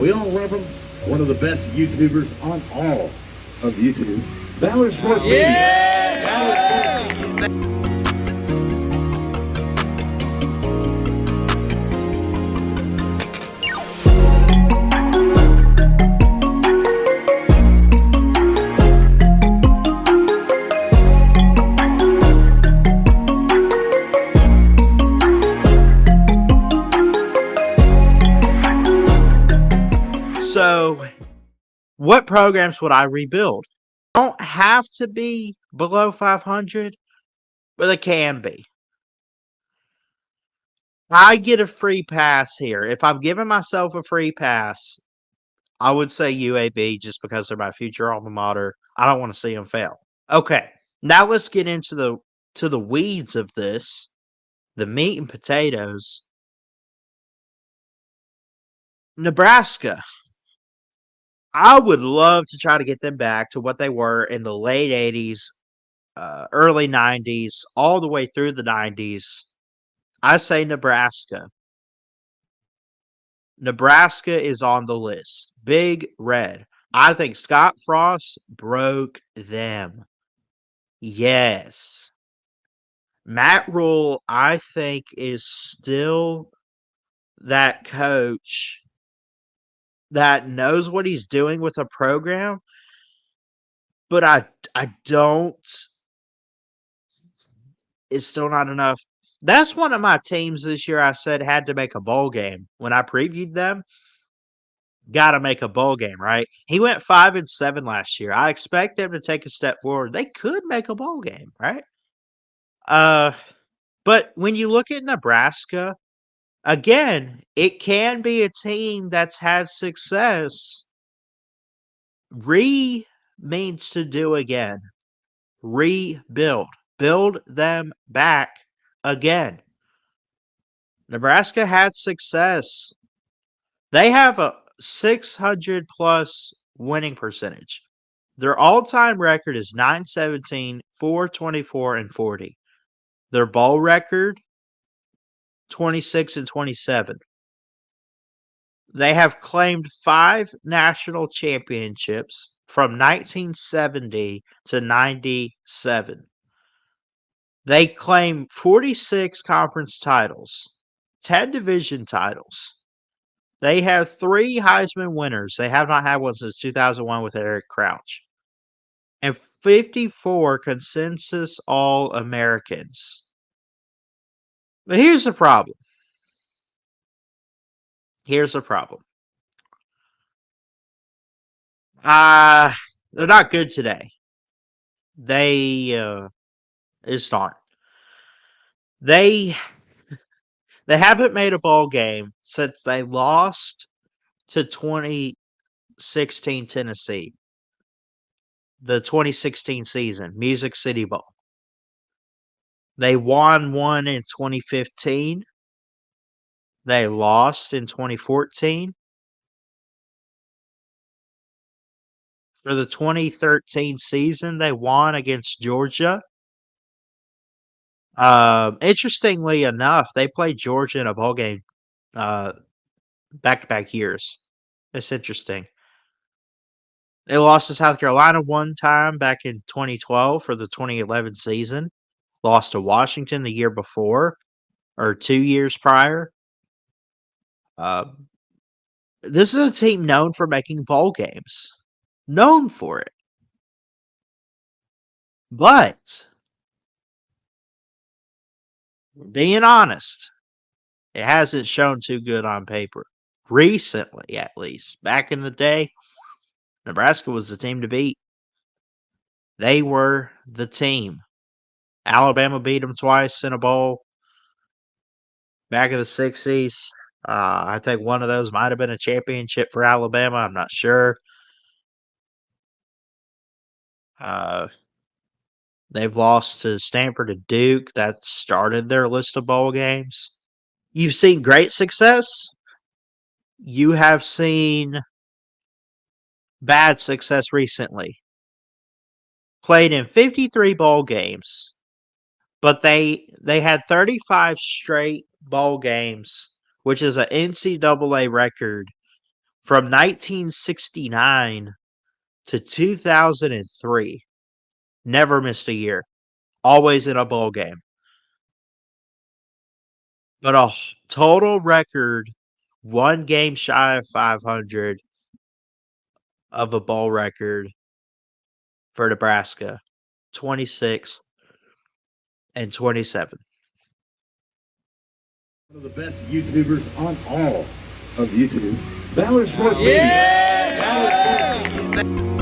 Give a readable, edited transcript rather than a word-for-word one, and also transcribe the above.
We all love him. One of the best YouTubers on all of YouTube. Ballard Sports Media. Ballard Sports Media. So, what programs would I rebuild? Don't have to be below 500, but they can be. I get a free pass here. If I'm giving myself a free pass, I would say UAB just because they're my future alma mater. I don't want to see them fail. Okay, now let's get into the weeds of this, the meat and potatoes. Nebraska. I would love to try to get them back to what they were in the late 80s, early 90s, all the way through the 90s. I say Nebraska. Nebraska is on the list. Big Red. I think Scott Frost broke them. Yes. Matt Rule, I think, is still that coach that knows what he's doing with a program, but I don't. It's still not enough. That's one of my teams this year I said had to make a bowl game. When I previewed them, got to make a bowl game, right? He went 5-7 last year. I expect them to take a step forward. They could make a bowl game, right? Uh, but when you look at Nebraska, again, it can be a team that's had success. Means to do again. Rebuild. Build them back again. Nebraska had success. They have a 600 plus winning percentage. Their all-time record is 9-17, 4-24, and 40. Their bowl record 26-27. They have claimed 5 national championships from 1970 to 97. They claim 46 conference titles, 10 division titles. They have 3 Heisman winners. They have not had one since 2001 with Eric Crouch. And 54 consensus All-Americans. But here's the problem. They're not good today. They just aren't. They haven't made a bowl game since they lost to 2016 Tennessee. The 2016 season, Music City Bowl. They won one in 2015. They lost in 2014. For the 2013 season, they won against Georgia. Interestingly enough, they played Georgia in a bowl game back-to-back years. It's interesting. They lost to South Carolina one time back in 2012 for the 2011 season. Lost to Washington the year before, or 2 years prior. This is a team known for making bowl games. Known for it. But, being honest, it hasn't shown too good on paper. Recently, at least. Back in the day, Nebraska was the team to beat. They were the team. Alabama beat them twice in a bowl. Back in the 60s. I think one of those might have been a championship for Alabama. I'm not sure. They've lost to Stanford and Duke. That started their list of bowl games. You've seen great success. You have seen bad success recently. Played in 53 bowl games, but they had 35 straight bowl games, which is an NCAA record From 1969 to 2003, never missed a year. Always in a bowl game. But a total record, one game shy of 500 of a bowl record for Nebraska, 26 and 27. One of the best YouTubers on all of YouTube. Ballard Sports Media. Ballard Sports Media.